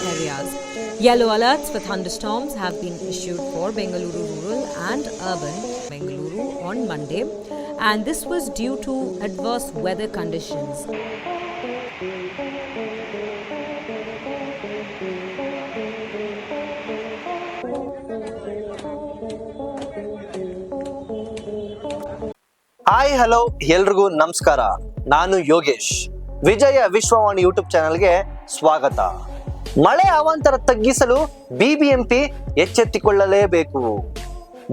areas. Yellow alerts for thunderstorms have been issued for Bengaluru rural and urban Bengaluru on Monday, and this was due to adverse weather conditions. Hi hello ಎಲ್ರಿಗೂ ನಮಸ್ಕಾರ. ನಾನು ಯೋಗೇಶ್. ವಿಜಯ Vishwavani YouTube ಚಾನೆಲ್ಗೆ ಸ್ವಾಗತ. ಮಳೆ ಅವಾಂತರ ತಗ್ಗಿಸಲು BBMP ಎಚ್ಚೆತ್ತುಕೊಳ್ಳಲೇಬೇಕು.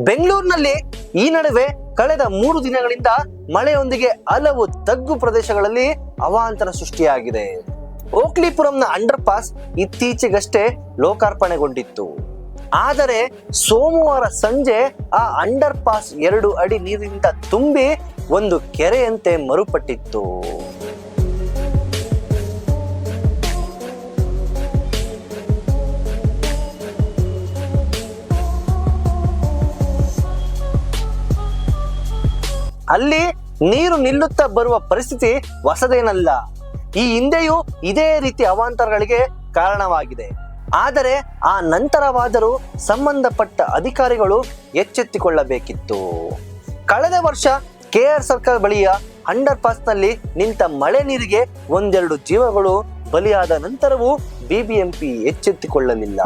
ಬೆಂಗಳೂರಿನಲ್ಲಿ ಈ ನಡುವೆ ಕಳೆದ 3 ದಿನಗಳಿಂದ ಮಳೆಯೊಂದಿಗೆ ಹಲವು ತಗ್ಗು ಪ್ರದೇಶಗಳಲ್ಲಿ ಅವಾಂತರ ಸೃಷ್ಟಿಯಾಗಿದೆ. ಓಕ್ಲಿಪುರಂನ ಅಂಡರ್ ಪಾಸ್ ಇತ್ತೀಚೆಗಷ್ಟೇ ಲೋಕಾರ್ಪಣೆಗೊಂಡಿತ್ತು. ಆದರೆ ಸೋಮವಾರ ಸಂಜೆ ಆ ಅಂಡರ್ ಪಾಸ್ 2 ಅಡಿ ನೀರಿನಿಂದ ತುಂಬಿ ಒಂದು ಕೆರೆಯಂತೆ ಮರುಪಟ್ಟಿತ್ತು. ಅಲ್ಲಿ ನೀರು ನಿಲ್ಲುತ್ತಾ ಬರುವ ಪರಿಸ್ಥಿತಿ ಹೊಸದೇನಲ್ಲ. ಈ ಹಿಂದೆಯೂ ಇದೇ ರೀತಿ ಅವಾಂತರಗಳಿಗೆ ಕಾರಣವಾಗಿದೆ. ಆದರೆ ಆ ನಂತರವಾದರೂ ಸಂಬಂಧಪಟ್ಟ ಅಧಿಕಾರಿಗಳು ಎಚ್ಚೆತ್ತುಕೊಳ್ಳಬೇಕಿತ್ತು. ಕಳೆದ ವರ್ಷ KR ಸರ್ಕಲ್ ಬಳಿಯ ಅಂಡರ್ ಪಾಸ್ನಲ್ಲಿ ನಿಂತ ಮಳೆ ನೀರಿಗೆ 1-2 ಜೀವಗಳು ಬಲಿಯಾದ ನಂತರವೂ ಬಿಬಿಎಂಪಿ ಎಚ್ಚೆತ್ತುಕೊಳ್ಳಲಿಲ್ಲ.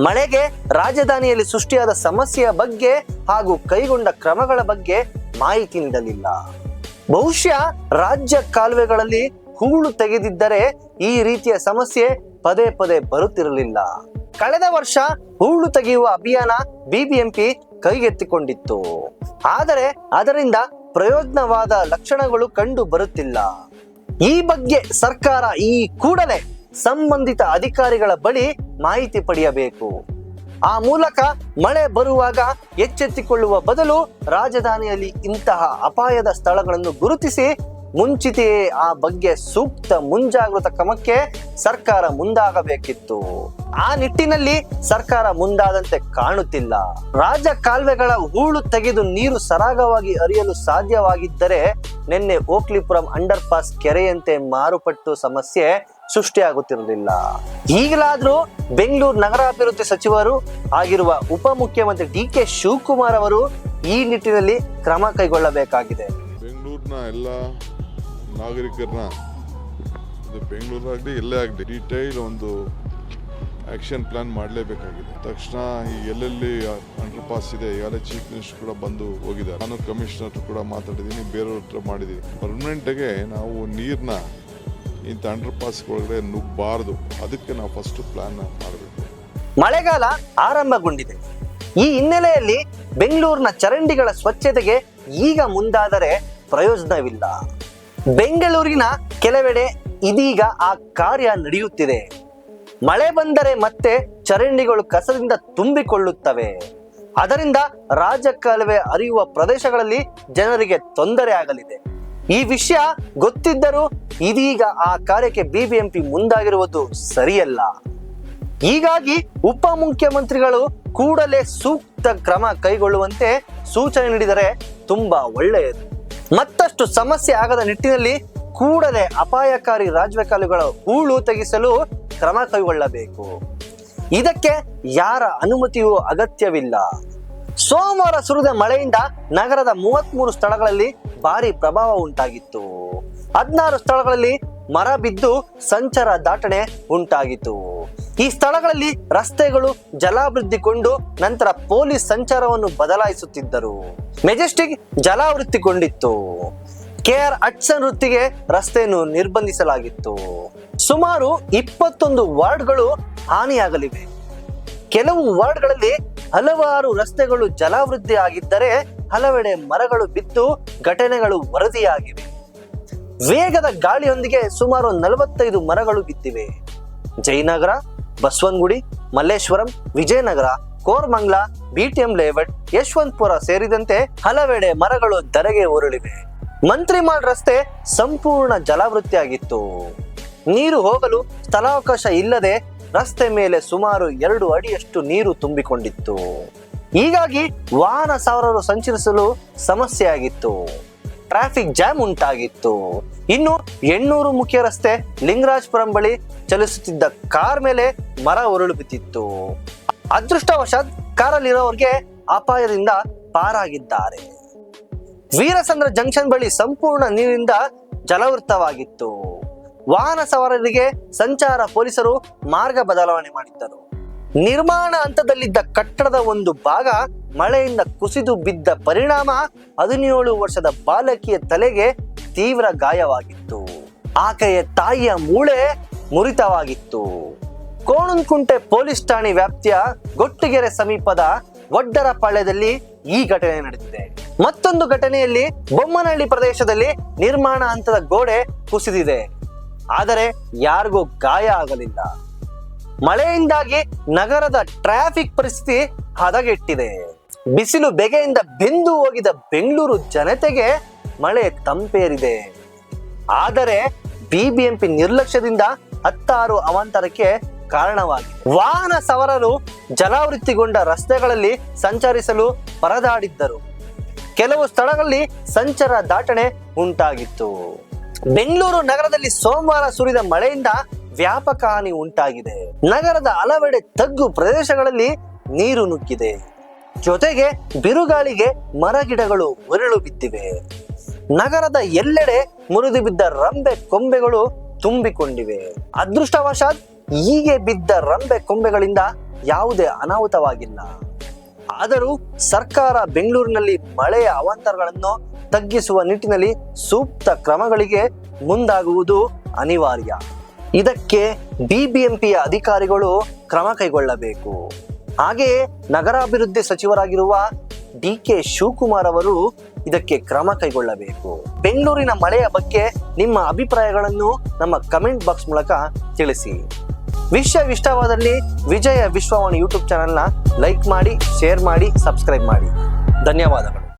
ಮಳೆಗೆ ರಾಜಧಾನಿಯಲ್ಲಿ ಸೃಷ್ಟಿಯಾದ ಸಮಸ್ಯೆಯ ಬಗ್ಗೆ ಹಾಗೂ ಕೈಗೊಂಡ ಕ್ರಮಗಳ ಬಗ್ಗೆ ಮಾಹಿತಿ ನೀಡಲಿಲ್ಲ. ಬಹುಶಃ ರಾಜ್ಯ ಕಾಲುವೆಗಳಲ್ಲಿ ಹೂಳು ತೆಗೆದಿದ್ದರೆ ಈ ರೀತಿಯ ಸಮಸ್ಯೆ ಪದೇ ಪದೇ ಬರುತ್ತಿರಲಿಲ್ಲ. ಕಳೆದ ವರ್ಷ ಹೂಳು ತೆಗೆಯುವ ಅಭಿಯಾನ ಬಿಬಿಎಂಪಿ ಕೈಗೆತ್ತಿಕೊಂಡಿತ್ತು. ಆದರೆ ಅದರಿಂದ ಪ್ರಯೋಜನವಾದ ಲಕ್ಷಣಗಳು ಕಂಡು ಬರುತ್ತಿಲ್ಲ. ಈ ಬಗ್ಗೆ ಸರ್ಕಾರ ಈ ಕೂಡಲೇ ಸಂಬಂಧಿತ ಅಧಿಕಾರಿಗಳ ಬಳಿ ಮಾಹಿತಿ ಪಡೆಯಬೇಕು. ಆ ಮೂಲಕ ಮಳೆ ಬರುವಾಗ ಎಚ್ಚೆತ್ತುಕೊಳ್ಳುವ ಬದಲು ರಾಜಧಾನಿಯಲ್ಲಿ ಇಂತಹ ಅಪಾಯದ ಸ್ಥಳಗಳನ್ನು ಗುರುತಿಸಿ ಮುಂಚಿತೆಯೇ ಆ ಬಗ್ಗೆ ಸೂಕ್ತ ಮುಂಜಾಗೃತ ಕ್ರಮಕ್ಕೆ ಸರ್ಕಾರ ಮುಂದಾಗಬೇಕಿತ್ತು. ಆ ನಿಟ್ಟಿನಲ್ಲಿ ಸರ್ಕಾರ ಮುಂದಾದಂತೆ ಕಾಣುತ್ತಿಲ್ಲ. ರಾಜ ಕಾಲುವೆಗಳ ಹೂಳು ತೆಗೆದು ನೀರು ಸರಾಗವಾಗಿ ಹರಿಯಲು ಸಾಧ್ಯವಾಗಿದ್ದರೆ ನಿನ್ನೆ ಓಕ್ಲಿಪುರಂ ಅಂಡರ್ ಪಾಸ್ ಕೆರೆಯಂತೆ ಮಾರುಪಟ್ಟು ಸಮಸ್ಯೆ ಸೃಷ್ಟಿಯಾಗುತ್ತಿರಲಿಲ್ಲ. ಈಗಲಾದ್ರೂ ಬೆಂಗಳೂರು ನಗರಾಭಿವೃದ್ಧಿ ಸಚಿವರು ಆಗಿರುವ ಉಪಮುಖ್ಯಮಂತ್ರಿ DK ಶಿವಕುಮಾರ್ ಅವರು ಈ ನಿಟ್ಟಿನಲ್ಲಿ ಕ್ರಮ ಕೈಗೊಳ್ಳಬೇಕಾಗಿದೆ. ಬೆಂಗಳೂರಿನ ಎಲ್ಲ ನಾಗರಿಕರನ್ನ ಇದು ಬೆಂಗಳೂರಾಗಲಿ ಎಲ್ಲೇ ಆಗಲಿ ಡೀಟೈಲ್ ಒಂದು ಆ್ಯಕ್ಷನ್ ಪ್ಲ್ಯಾನ್ ಮಾಡಲೇಬೇಕಾಗಿದೆ. ತಕ್ಷಣ ಈ ಎಲ್ಲೆಲ್ಲಿ ಅಂಡರ್ ಪಾಸ್ ಇದೆ ಈಗಾಗಲೇ ಚೀಫ್ ಮಿನಿಸ್ಟರ್ ಕೂಡ ಬಂದು ಹೋಗಿದ್ದಾರೆ. ನಾನು ಕಮಿಷನರ್ ಕೂಡ ಮಾತಾಡಿದ್ದೀನಿ, ಬೇರೆಯವ್ರ ಹತ್ರ ಮಾಡಿದ್ದೀನಿ. ಪರ್ಮನೆಂಟಾಗೆ ನಾವು ನೀರನ್ನ ಇಂಥ ಅಂಡರ್ ಪಾಸ್ ಒಳಗಡೆ ನುಗ್ಗಬಾರ್ದು. ಅದಕ್ಕೆ ನಾವು ಫಸ್ಟ್ ಪ್ಲ್ಯಾನ್ ಮಾಡಬೇಕು. ಮಳೆಗಾಲ ಆರಂಭಗೊಂಡಿದೆ. ಈ ಹಿನ್ನೆಲೆಯಲ್ಲಿ ಬೆಂಗಳೂರಿನ ಚರಂಡಿಗಳ ಸ್ವಚ್ಛತೆಗೆ ಈಗ ಮುಂದಾದರೆ ಪ್ರಯೋಜನವಿಲ್ಲ. ಬೆಂಗಳೂರಿನ ಕೆಲವೆಡೆ ಇದೀಗ ಆ ಕಾರ್ಯ ನಡೆಯುತ್ತಿದೆ. ಮಳೆ ಬಂದರೆ ಮತ್ತೆ ಚರಂಡಿಗಳು ಕಸದಿಂದ ತುಂಬಿಕೊಳ್ಳುತ್ತವೆ. ಅದರಿಂದ ರಾಜಕಾಲುವೆ ಹರಿಯುವ ಪ್ರದೇಶಗಳಲ್ಲಿ ಜನರಿಗೆ ತೊಂದರೆ ಆಗಲಿದೆ. ಈ ವಿಷಯ ಗೊತ್ತಿದ್ದರೂ ಇದೀಗ ಆ ಕಾರ್ಯಕ್ಕೆ ಬಿಬಿಎಂಪಿ ಮುಂದಾಗಿರುವುದು ಸರಿಯಲ್ಲ. ಹೀಗಾಗಿ ಉಪಮುಖ್ಯಮಂತ್ರಿಗಳು ಕೂಡಲೇ ಸೂಕ್ತ ಕ್ರಮ ಕೈಗೊಳ್ಳುವಂತೆ ಸೂಚನೆ ನೀಡಿದರೆ ತುಂಬಾ ಒಳ್ಳೆಯದು. ಮತ್ತಷ್ಟು ಸಮಸ್ಯೆ ಆಗದ ನಿಟ್ಟಿನಲ್ಲಿ ಕೂಡಲೇ ಅಪಾಯಕಾರಿ ರಾಜ ಕಾಲುವೆಗಳ ಹೂಳು ತೆಗೆಸಲು ಕ್ರಮ ಕೈಗೊಳ್ಳಬೇಕು. ಇದಕ್ಕೆ ಯಾರ ಅನುಮತಿಯೂ ಅಗತ್ಯವಿಲ್ಲ. ಸೋಮವಾರ ಸುರಿದ ಮಳೆಯಿಂದ ನಗರದ 33 ಸ್ಥಳಗಳಲ್ಲಿ ಭಾರಿ ಪ್ರಭಾವ ಉಂಟಾಗಿತ್ತು. 16 ಸ್ಥಳಗಳಲ್ಲಿ ಮರ ಬಿದ್ದು ಸಂಚಾರ ದಟ್ಟಣೆ ಉಂಟಾಗಿತ್ತು. ಈ ಸ್ಥಳಗಳಲ್ಲಿ ರಸ್ತೆಗಳು ಜಲಾವೃದ್ಧಿಗೊಂಡು ನಂತರ ಪೊಲೀಸ್ ಸಂಚಾರವನ್ನು ಬದಲಾಯಿಸುತ್ತಿದ್ದರು. ಮೆಜೆಸ್ಟಿಕ್ ಜಲಾವೃತ್ತಿಗೊಂಡಿತ್ತು. KR ಹಡ್ಸನ್ ವೃತ್ತಿಗೆ ರಸ್ತೆಯನ್ನು ನಿರ್ಬಂಧಿಸಲಾಗಿತ್ತು. ಸುಮಾರು 21 ವಾರ್ಡ್ಗಳು ಹಾನಿಯಾಗಲಿವೆ. ಕೆಲವು ವಾರ್ಡ್ಗಳಲ್ಲಿ ಹಲವಾರು ರಸ್ತೆಗಳು ಜಲಾವೃದ್ಧಿ ಆಗಿದ್ದರೆ ಹಲವೆಡೆ ಮರಗಳು ಬಿದ್ದು ಘಟನೆಗಳು ವರದಿಯಾಗಿವೆ. ವೇಗದ ಗಾಳಿಯೊಂದಿಗೆ ಸುಮಾರು 45 ಮರಗಳು ಬಿದ್ದಿವೆ. ಜಯನಗರ, ಬಸವನಗುಡಿ, ಮಲ್ಲೇಶ್ವರಂ, ವಿಜಯನಗರ, ಕೋರಮಂಗಲ, BTM ಲೇಔಟ್, ಯಶವಂತಪುರ ಸೇರಿದಂತೆ ಹಲವೆಡೆ ಮರಗಳು ಧರೆಗೆ ಉರುಳಿವೆ. ಮಂತ್ರಿಮಾಲ್ ರಸ್ತೆ ಸಂಪೂರ್ಣ ಜಲಾವೃತ್ತಿಯಾಗಿತ್ತು. ನೀರು ಹೋಗಲು ಸ್ಥಳಾವಕಾಶ ಇಲ್ಲದೆ ರಸ್ತೆ ಮೇಲೆ ಸುಮಾರು 2 ಅಡಿಯಷ್ಟು ನೀರು ತುಂಬಿಕೊಂಡಿತ್ತು. ಹೀಗಾಗಿ ವಾಹನ ಸವಾರರು ಸಂಚರಿಸಲು ಸಮಸ್ಯೆಯಾಗಿತ್ತು. ಟ್ರಾಫಿಕ್ ಜಾಮ್ ಉಂಟಾಗಿತ್ತು. ಇನ್ನು ಎಣ್ಣೂರು ಮುಖ್ಯ ರಸ್ತೆ ಲಿಂಗರಾಜಪುರಂ ಬಳಿ ಚಲಿಸುತ್ತಿದ್ದ ಕಾರ್ ಮೇಲೆ ಮರ ಉರುಳು ಬಿದ್ದಿತ್ತು. ಅದೃಷ್ಟವಶಾತ್ ಕಾರಲ್ಲಿರೋರಿಗೆ ಅಪಾಯದಿಂದ ಪಾರಾಗಿದ್ದಾರೆ. ವೀರಸಂದ್ರ ಜಂಕ್ಷನ್ ಬಳಿ ಸಂಪೂರ್ಣ ನೀರಿನಿಂದ ಜಲವೃತವಾಗಿತ್ತು. ವಾಹನ ಸವಾರರಿಗೆ ಸಂಚಾರ ಪೊಲೀಸರು ಮಾರ್ಗ ಬದಲಾವಣೆ ಮಾಡಿದ್ದರು. ನಿರ್ಮಾಣ ಹಂತದಲ್ಲಿದ್ದ ಕಟ್ಟಡದ ಒಂದು ಭಾಗ ಮಳೆಯಿಂದ ಕುಸಿದು ಬಿದ್ದ ಪರಿಣಾಮ 17 ವರ್ಷದ ಬಾಲಕಿಯ ತಲೆಗೆ ತೀವ್ರ ಗಾಯವಾಗಿತ್ತು. ಆಕೆಯ ತಾಯಿಯ ಮೂಳೆ ಮುರಿತವಾಗಿತ್ತು. ಕೋಣನಕುಂಟೆ ಪೊಲೀಸ್ ಠಾಣೆ ವ್ಯಾಪ್ತಿಯ ಗೊಟ್ಟಿಗೆರೆ ಸಮೀಪದ ವಡ್ಡರಪಾಳ್ಯದಲ್ಲಿ ಈ ಘಟನೆ ನಡೆದಿದೆ. ಮತ್ತೊಂದು ಘಟನೆಯಲ್ಲಿ ಬೊಮ್ಮನಹಳ್ಳಿ ಪ್ರದೇಶದಲ್ಲಿ ನಿರ್ಮಾಣ ಹಂತದ ಗೋಡೆ ಕುಸಿದಿದೆ. ಆದರೆ ಯಾರಿಗೂ ಗಾಯ ಆಗಲಿಲ್ಲ. ಮಳೆಯಿಂದಾಗಿ ನಗರದ ಟ್ರಾಫಿಕ್ ಪರಿಸ್ಥಿತಿ ಹದಗೆಟ್ಟಿದೆ. ಬಿಸಿಲು ಬೆಗೆಯಿಂದ ಬೆಂದು ಹೋಗಿದ ಬೆಂಗಳೂರು ಜನತೆಗೆ ಮಳೆ ತಂಪೇರಿದೆ. ಆದರೆ ಬಿಬಿಎಂಪಿ ನಿರ್ಲಕ್ಷ್ಯದಿಂದ 16 ಅವಾಂತರಕ್ಕೆ ಕಾರಣವಾಗಿದೆ. ವಾಹನ ಸವಾರರು ಜಲಾವೃತಿಗೊಂಡ ರಸ್ತೆಗಳಲ್ಲಿ ಸಂಚರಿಸಲು ಪರದಾಡಿದ್ದರು. ಕೆಲವು ಸ್ಥಳಗಳಲ್ಲಿ ಸಂಚಾರ ದಟ್ಟಣೆ ಉಂಟಾಗಿತ್ತು. ಬೆಂಗಳೂರು ನಗರದಲ್ಲಿ ಸೋಮವಾರ ಸುರಿದ ಮಳೆಯಿಂದ ವ್ಯಾಪಕ ಹಾನಿ ಉಂಟಾಗಿದೆ. ನಗರದ ಹಲವೆಡೆ ತಗ್ಗು ಪ್ರದೇಶಗಳಲ್ಲಿ ನೀರು ನುಗ್ಗಿದೆ. ಜೊತೆಗೆ ಬಿರುಗಾಳಿಗೆ ಮರಗಿಡಗಳು ಉರುಳು ಬಿದ್ದಿವೆ. ನಗರದ ಎಲ್ಲೆಡೆ ಮುರಿದು ಬಿದ್ದ ರಂಬೆ ಕೊಂಬೆಗಳು ತುಂಬಿಕೊಂಡಿವೆ. ಅದೃಷ್ಟವಶಾತ್ ಹೀಗೆ ಬಿದ್ದ ರಂಬೆ ಕೊಂಬೆಗಳಿಂದ ಯಾವುದೇ ಅನಾಹುತವಾಗಿಲ್ಲ. ಆದರೂ ಸರ್ಕಾರ ಬೆಂಗಳೂರಿನಲ್ಲಿ ಮಳೆಯ ಅವಾಂತರಗಳನ್ನು ತಗ್ಗಿಸುವ ನಿಟ್ಟಿನಲ್ಲಿ ಸೂಕ್ತ ಕ್ರಮಗಳಿಗೆ ಮುಂದಾಗುವುದು ಅನಿವಾರ್ಯ. ಇದಕ್ಕೆ ಬಿಬಿಎಂಪಿಯ ಅಧಿಕಾರಿಗಳು ಕ್ರಮ ಕೈಗೊಳ್ಳಬೇಕು. ಹಾಗೆಯೇ ನಗರಾಭಿವೃದ್ಧಿ ಸಚಿವರಾಗಿರುವ ಡಿ.ಕೆ. ಶಿವಕುಮಾರ್ ಅವರು ಇದಕ್ಕೆ ಕ್ರಮ ಕೈಗೊಳ್ಳಬೇಕು. ಬೆಂಗಳೂರಿನ ಮಳೆಯ ಬಗ್ಗೆ ನಿಮ್ಮ ಅಭಿಪ್ರಾಯಗಳನ್ನು ನಮ್ಮ ಕಮೆಂಟ್ ಬಾಕ್ಸ್ ಮೂಲಕ ತಿಳಿಸಿ. ವಿಷಯ ಇಷ್ಟವಾದಲ್ಲಿ ವಿಜಯ ವಿಶ್ವವಾಣಿ ಯೂಟ್ಯೂಬ್ ಚಾನೆಲ್ನ ಲೈಕ್ ಮಾಡಿ, ಶೇರ್ ಮಾಡಿ, ಸಬ್ಸ್ಕ್ರೈಬ್ ಮಾಡಿ. ಧನ್ಯವಾದಗಳು.